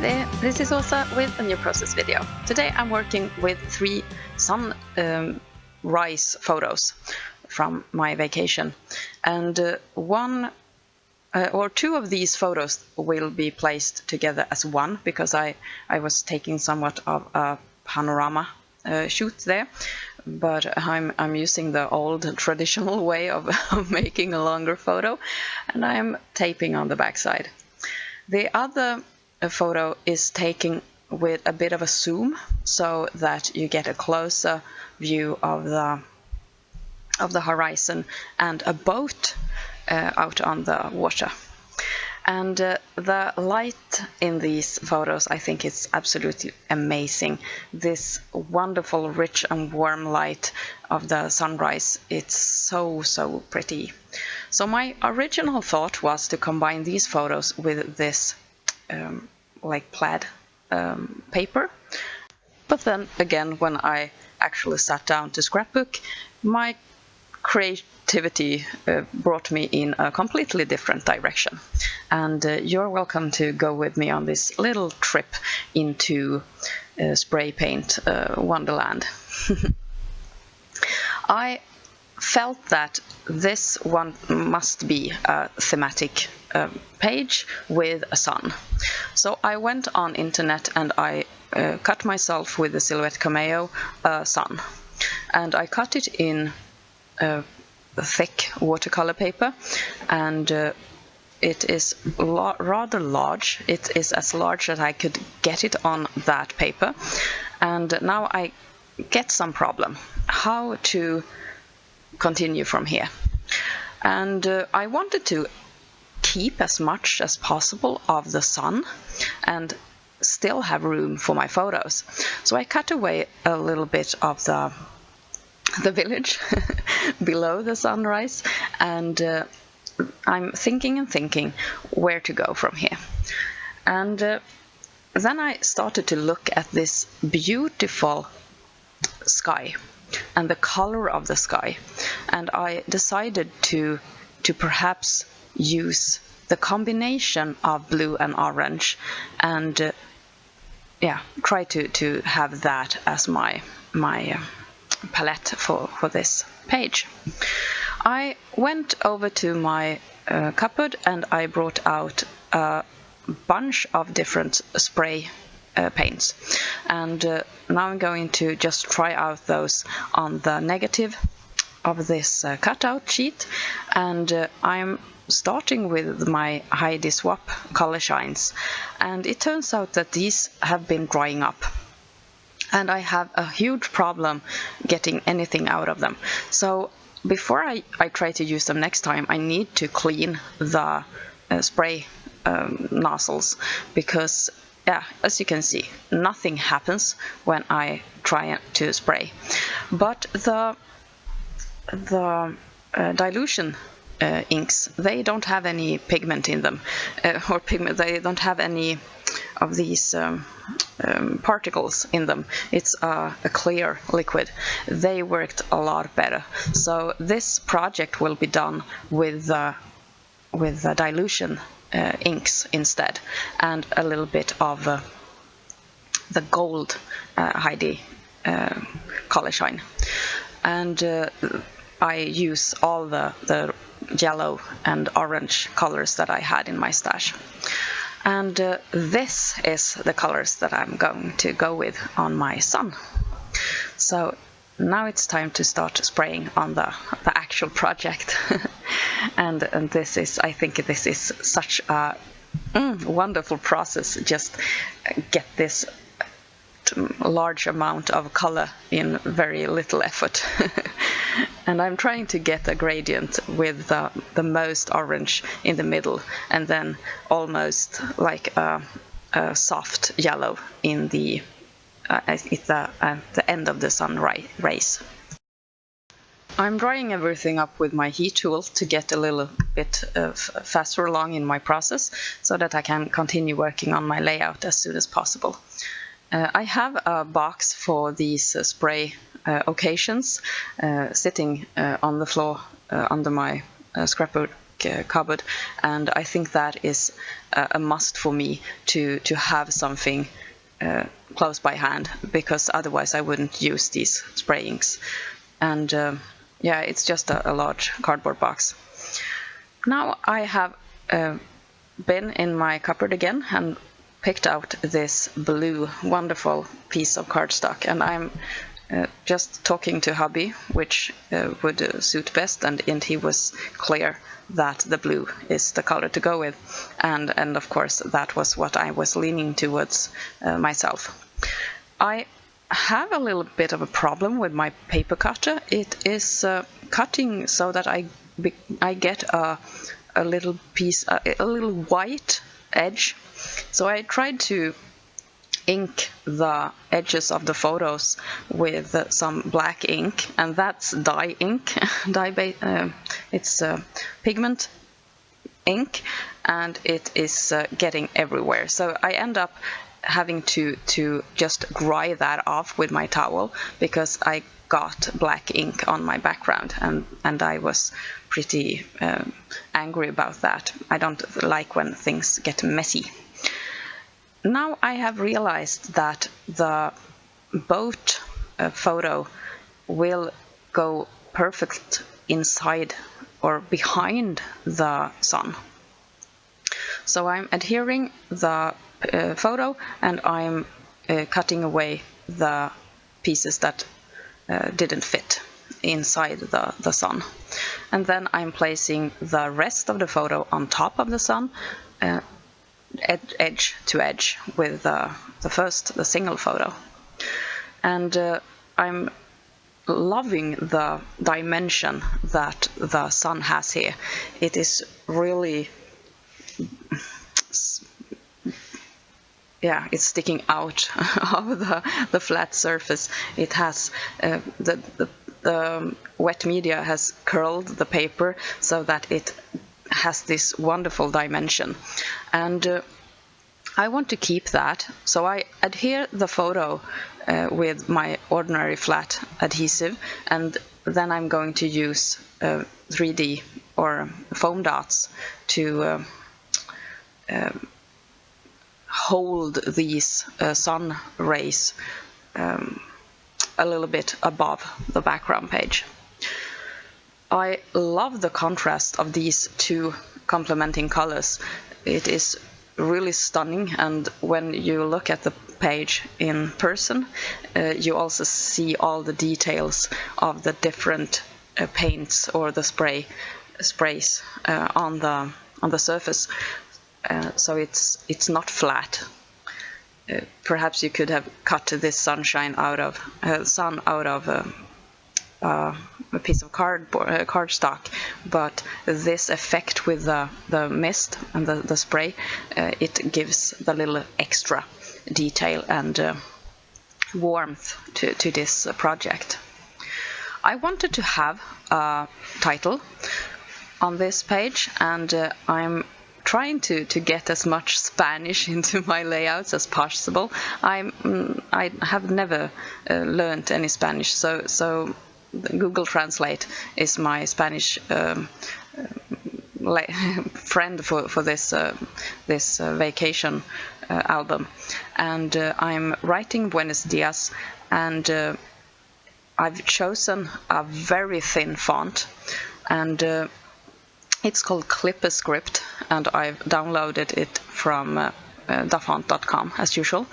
there, this is Åsa with a new process video. Today I'm working with 3 sunrise photos from my vacation, and one or two of these photos will be placed together as one because I was taking somewhat of a panorama shoot there, but I'm using the old traditional way of making a longer photo, and I'm taping on the backside. The other photo is taken with a bit of a zoom so that you get a closer view of the horizon and a boat out on the water. And the light in these photos, I think it's absolutely amazing. This wonderful, rich and warm light of the sunrise, it's so pretty. So my original thought was to combine these photos with this like plaid paper. But then again, when I actually sat down to scrapbook, my creativity brought me in a completely different direction. And you're welcome to go with me on this little trip into spray paint wonderland. I felt that this one must be a thematic page with a sun. So I went on internet and I cut myself with the Silhouette Cameo sun, and I cut it in thick watercolor paper, and it is rather large. It is as large as I could get it on that paper, and now I get some problem how to continue from here. And I wanted to keep as much as possible of the sun and still have room for my photos. So I cut away a little bit of the village below the sunrise, and I'm thinking where to go from here. And then I started to look at this beautiful sky and the color of the sky, and I decided to perhaps use the combination of blue and orange, and try to have that as my palette for this page. I went over to my cupboard and I brought out a bunch of different spray paints, and now I'm going to just try out those on the negative of this cutout sheet, and I'm starting with my Heidi Swap color shines, and it turns out that these have been drying up and I have a huge problem getting anything out of them. So before I try to use them next time, I need to clean the spray nozzles, because as you can see, nothing happens when I try to spray. But the dilution inks, they don't have any pigment in them, they don't have any of these particles in them. It's a clear liquid. They worked a lot better. So this project will be done with the dilution inks instead, and a little bit of the gold Heidi color shine. And I use all the yellow and orange colors that I had in my stash. And this is the colors that I'm going to go with on my sun. So now it's time to start spraying on the actual project. and this is, I think this is such a wonderful process. Just get this large amount of color in very little effort. And I'm trying to get a gradient with the most orange in the middle, and then almost like a soft yellow in the end of the sun rays. I'm drying everything up with my heat tool to get a little bit faster along in my process, so that I can continue working on my layout as soon as possible. I have a box for these spray occasions sitting on the floor under my scrapbook cupboard, and I think that is a must for me to have something close by hand, because otherwise I wouldn't use these spray inks. And yeah, it's just a large cardboard box. Now I have been in my cupboard again and picked out this blue wonderful piece of cardstock, and I'm just talking to hubby which would suit best, and he was clear that the blue is the color to go with, and of course that was what I was leaning towards myself. I have a little bit of a problem with my paper cutter. It is cutting so that I get a little piece, a little white edge. So I tried to ink the edges of the photos with some black ink, and that's dye ink. It's pigment ink, and it is getting everywhere. So I end up having to just dry that off with my towel, because I got black ink on my background, and I was pretty angry about that. I don't like when things get messy. Now I have realized that the boat photo will go perfect inside or behind the sun. So I'm adhering the photo, and I'm cutting away the pieces that didn't fit inside the sun. And then I'm placing the rest of the photo on top of the sun, edge to edge with the single photo. And I'm loving the dimension that the sun has here. It is really, yeah, it's sticking out of the flat surface. It has the wet media has curled the paper so that it has this wonderful dimension, and I want to keep that. So I adhere the photo with my ordinary flat adhesive, and then I'm going to use 3D or foam dots to hold these sun rays a little bit above the background page. I love the contrast of these two complementing colors. It is really stunning, and when you look at the page in person, you also see all the details of the different paints or the sprays on the surface. So it's not flat. Perhaps you could have cut this sunshine out of a piece of cardstock, but this effect with the mist and the spray, it gives the little extra detail and warmth to this project. I wanted to have a title on this page, and I'm trying to get as much Spanish into my layouts as possible. I have never learned any Spanish, so Google Translate is my Spanish friend for this vacation album, and I'm writing Buenos Dìas, and I've chosen a very thin font, and it's called Script, and I've downloaded it from dafont.com as usual.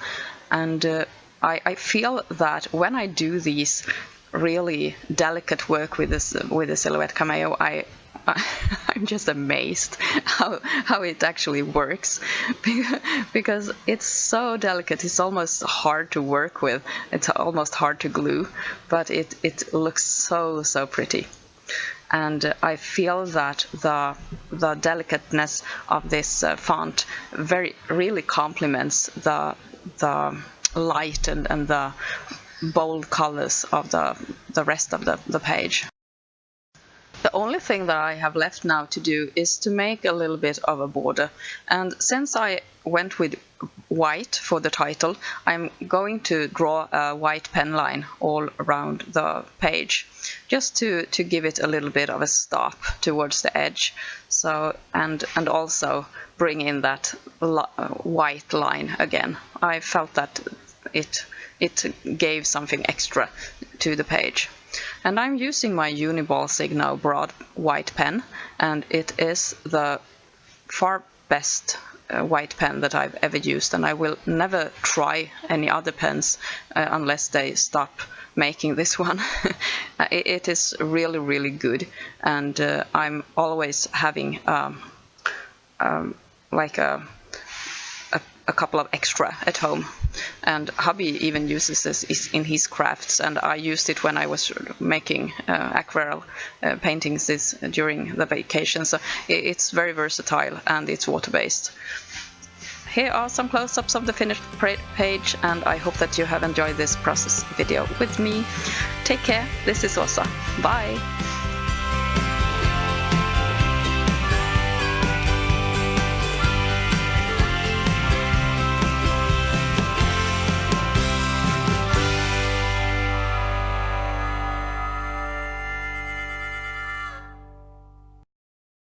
And I feel that when I do these really delicate work with the silhouette cameo, I'm just amazed how it actually works, because it's so delicate. It's almost hard to work with. It's almost hard to glue, but it looks so pretty. And I feel that the delicateness of this font really complements the light and the bold colors of the rest of the page. The only thing that I have left now to do is to make a little bit of a border, and since I went with white for the title, I'm going to draw a white pen line all around the page, just to give it a little bit of a stop towards the edge. So and also bring in that white line again. I felt that it gave something extra to the page. And I'm using my Uniball Signo broad white pen, and it is the far best white pen that I've ever used, and I will never try any other pens unless they stop making this one. It is really, really good, and I'm always having like a couple of extra at home. And hubby even uses this in his crafts, and I used it when I was making aquarelle paintings during the vacation. So it's very versatile, and it's water-based. Here are some close-ups of the finished page, and I hope that you have enjoyed this process video with me. Take care. This is Åsa. Bye!